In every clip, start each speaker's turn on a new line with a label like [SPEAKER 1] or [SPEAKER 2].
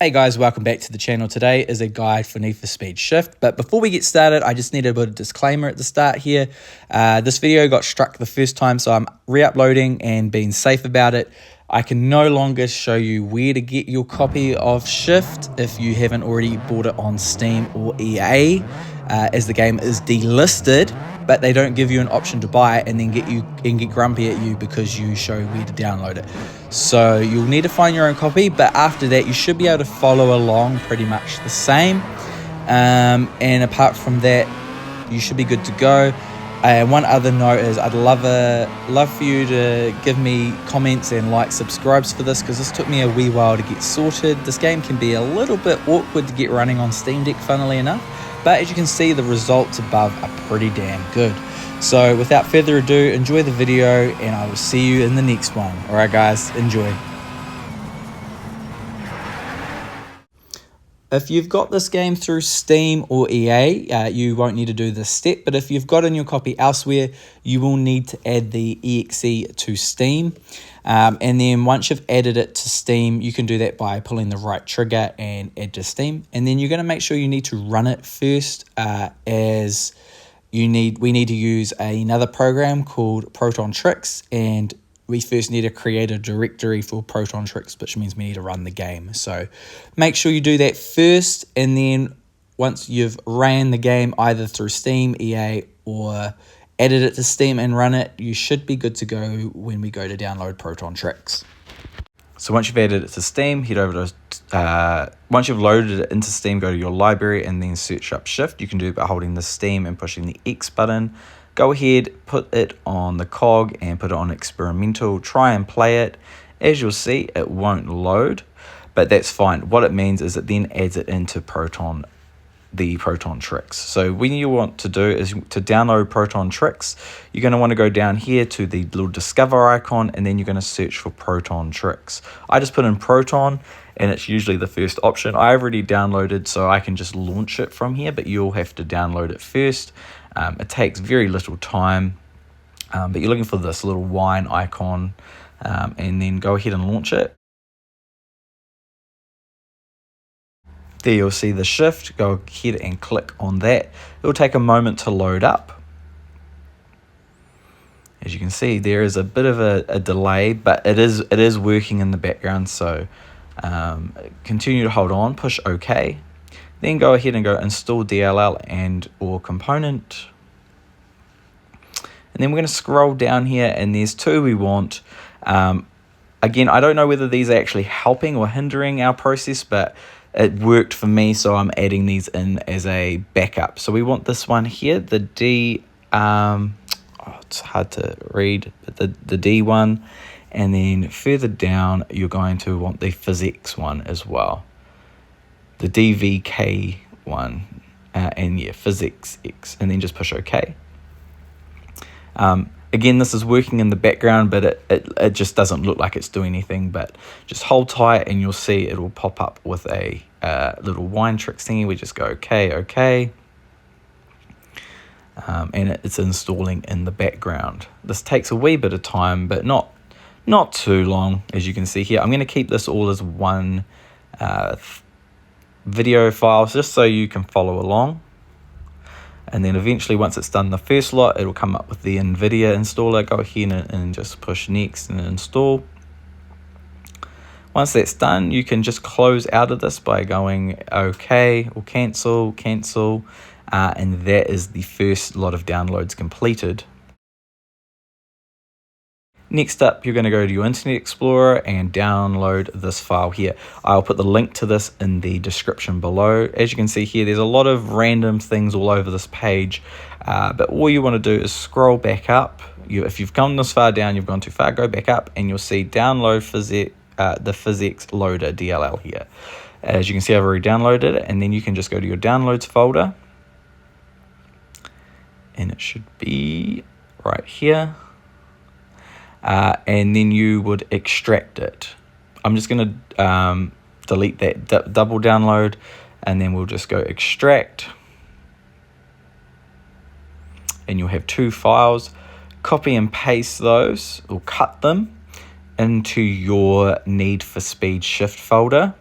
[SPEAKER 1] Hey guys, welcome back to the channel. Today is a guide for Need for Speed Shift, but before we get started, I just need a bit of disclaimer at the start here. This video got struck the first time, so I'm re-uploading and being safe about it. I can no longer show you where to get your copy of Shift if you haven't already bought it on Steam or EA, as the game is delisted, but they don't give you an option to buy it and then get grumpy at you because you show where to download it. So you'll need to find your own copy, but after that you should be able to follow along pretty much the same. And apart from that, you should be good to go. And one other note is I'd love for you to give me comments and subscribes for this, because this took me a wee while to get sorted. This game can be a little bit awkward to get running on Steam Deck, funnily enough, but as you can see, the results above are pretty damn good. So without further ado, enjoy the video and I will see you in the next one. Alright guys, enjoy. If you've got this game through Steam or EA, you won't need to do this step, but if you've got in your copy elsewhere, you will need to add the exe to Steam. And then once you've added it to Steam, you can do that by pulling the right trigger and add to Steam. And then you're going to make sure you need to run it first, as we need to use another program called Proton Tricks, and we first need to create a directory for Proton Tricks, which means we need to run the game. So make sure you do that first, and then once you've ran the game either through Steam, EA, or added it to Steam and run it, you should be good to go when we go to download Proton Tricks. So once you've added it to Steam, head over to, once you've loaded it into Steam, go to your library and then search up Shift. You can do it by holding the Steam and pushing the X button. Go ahead, put it on the cog and put it on experimental. Try and play it. As you'll see, it won't load, but that's fine. What it means is it then adds it into the Proton Tricks. So when you want to do is to download Proton Tricks, you're going to want to go down here to the little discover icon, and then you're going to search for Proton Tricks. I just put in Proton and it's usually the first option. I already downloaded, so I can just launch it from here, but you'll have to download it first. It takes very little time, but you're looking for this little wine icon, and then go ahead and launch it. There you'll see the Shift. Go ahead and click on that. It'll take a moment to load up. As you can see, there is a bit of a delay, but it is working in the background. So continue to hold on, push OK. Then go ahead and go install DLL and or component. And then we're going to scroll down here, and there's two we want. Again, I don't know whether these are actually helping or hindering our process, but it worked for me, so I'm adding these in as a backup. So we want this one here, the D, it's hard to read, but the D one. And then further down, you're going to want the physics one as well. The DVK one, and yeah, physics X, and then just push OK. Again, this is working in the background, but it just doesn't look like it's doing anything, but just hold tight and you'll see it will pop up with a little wine tricks thingy. We just go OK. And it's installing in the background. This takes a wee bit of time, but not too long, as you can see here. I'm going to keep this all as one video file just so you can follow along. And then eventually, once it's done the first lot, it'll come up with the NVIDIA installer. Go ahead and just push next and install. Once that's done, you can just close out of this by going OK or cancel, and that is the first lot of downloads completed. Next up, you're going to go to your Internet Explorer and download this file here. I'll put the link to this in the description below. As you can see here, there's a lot of random things all over this page, but all you want to do is scroll back up. If you've gone this far down, you've gone too far, go back up and you'll see download the physics loader DLL here. As you can see, I've already downloaded it, and then you can just go to your downloads folder, and it should be right here. And then you would extract it. I'm just going to delete that double download, and then we'll just go extract, and you'll have two files. Copy and paste those, or cut them into your Need for Speed Shift folder.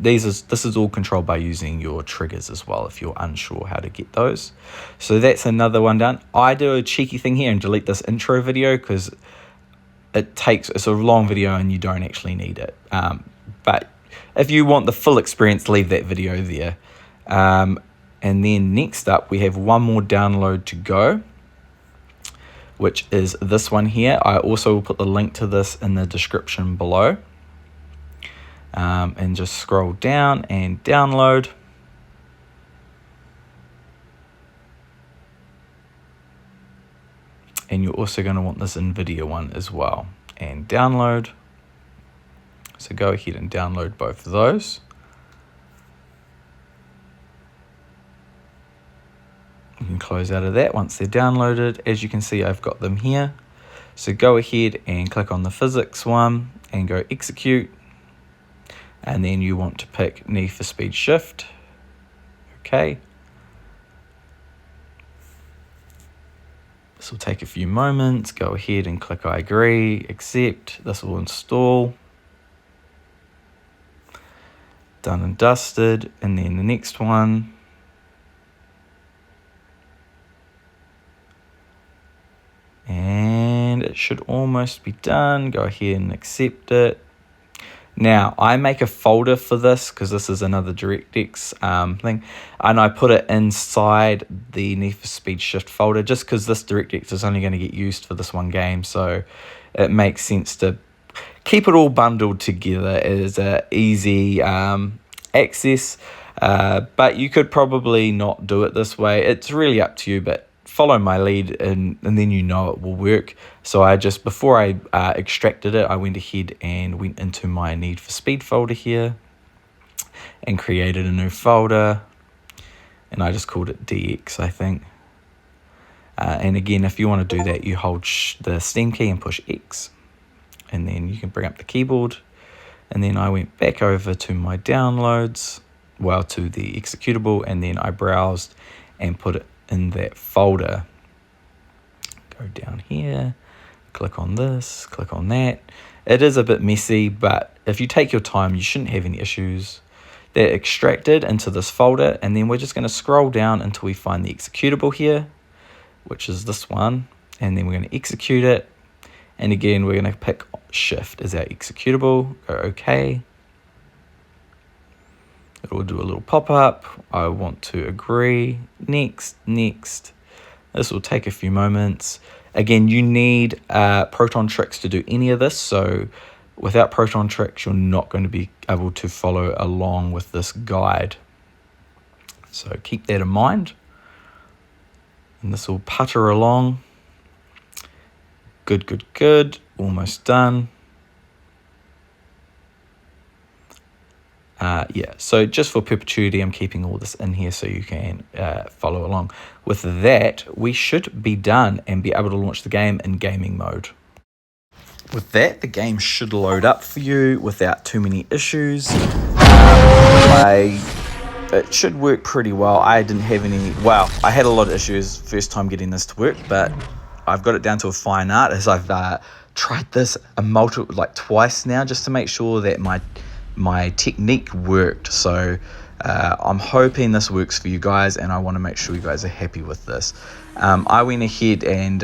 [SPEAKER 1] this is all controlled by using your triggers as well if you're unsure how to get those. So that's another one done. I do a cheeky thing here and delete this intro video because it's a long video and you don't actually need it. But if you want the full experience, leave that video there. And then next up, we have one more download to go, which is this one here. I also will put the link to this in the description below. And just scroll down and download. And you're also going to want this NVIDIA one as well. And download. So go ahead and download both of those. You can close out of that once they're downloaded. As you can see, I've got them here. So go ahead and click on the physics one and go execute. And then you want to pick Need for Speed Shift. Okay. This will take a few moments. Go ahead and click I agree, accept. This will install. Done and dusted. And then the next one. And it should almost be done. Go ahead and accept it. Now, I make a folder for this because this is another DirectX thing, and I put it inside the Need for Speed Shift folder just because this DirectX is only going to get used for this one game, so it makes sense to keep it all bundled together as a easy access, but you could probably not do it this way. It's really up to you, but follow my lead and then you know it will work. So I just, before I extracted it, I went ahead and went into my Need for Speed folder here and created a new folder, and I just called it DX, I think. And again, if you want to do that, you hold the Steam key and push X, and then you can bring up the keyboard. And then I went back over to my downloads, well, to the executable, and then I browsed and put it in that folder. Go down here, click on this, click on that. It is a bit messy, but if you take your time, you shouldn't have any issues. They're extracted into this folder, and then we're just going to scroll down until we find the executable here, which is this one, and then we're going to execute it. And again, we're going to pick Shift as our executable, go OK. It will do a little pop-up. I want to agree. Next, next. This will take a few moments. Again, you need proton tricks to do any of this. So without proton tricks, you're not going to be able to follow along with this guide. So keep that in mind. And this will putter along. Good, good, good. Almost done. Yeah, so just for perpetuity, I'm keeping all this in here so you can follow along. With that, we should be done and be able to launch the game in gaming mode. With that, the game should load up for you without too many issues. It should work pretty well. I didn't have any, well, I had a lot of issues first time getting this to work, but I've got it down to a fine art as I've tried this twice now just to make sure that my technique worked. So I'm hoping this works for you guys, and I want to make sure you guys are happy with this. I went ahead and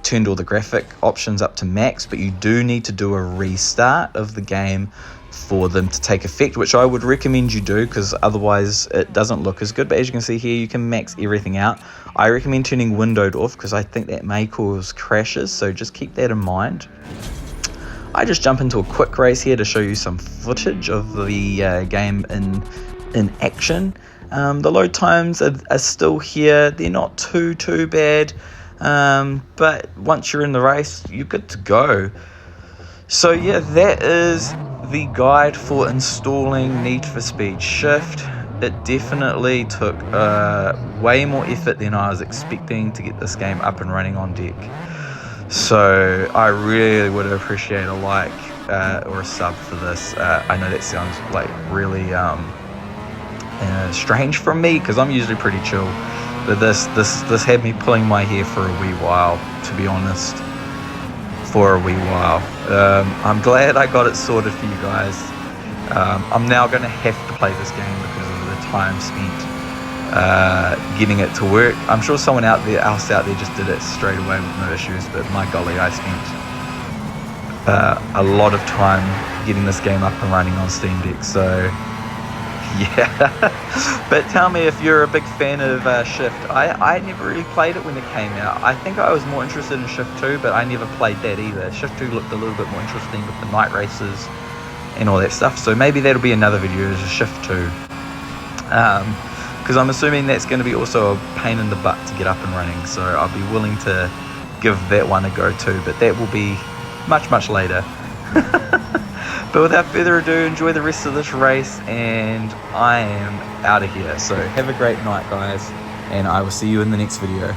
[SPEAKER 1] turned all the graphic options up to max, but you do need to do a restart of the game for them to take effect, which I would recommend you do because otherwise it doesn't look as good. But as you can see here, you can max everything out. I recommend turning windowed off because I think that may cause crashes, so just keep that in mind. I just jump into a quick race here to show you some footage of the game in action. The load times are still here. They're not too bad, but once you're in the race, you're good to go. So yeah, that is the guide for installing Need for Speed Shift. It definitely took way more effort than I was expecting to get this game up and running on deck. So I really would appreciate a like or a sub for this. I know that sounds like really strange from me because I'm usually pretty chill, but this had me pulling my hair for a wee while, to be honest. For a wee while. I'm glad I got it sorted for you guys. I'm now going to have to play this game because of the time spent getting it to work. I'm sure someone else out there just did it straight away with no issues, but my golly, I spent a lot of time getting this game up and running on Steam Deck. So yeah. But tell me if you're a big fan of Shift. I never really played it when it came out. I think I was more interested in Shift 2, but I never played that either. Shift 2 looked a little bit more interesting with the night races and all that stuff. So maybe that'll be another video, is Shift 2. Because I'm assuming that's going to be also a pain in the butt to get up and running. So I'll be willing to give that one a go too. But that will be much, much later. But without further ado, enjoy the rest of this race, and I am out of here. So have a great night, guys, and I will see you in the next video.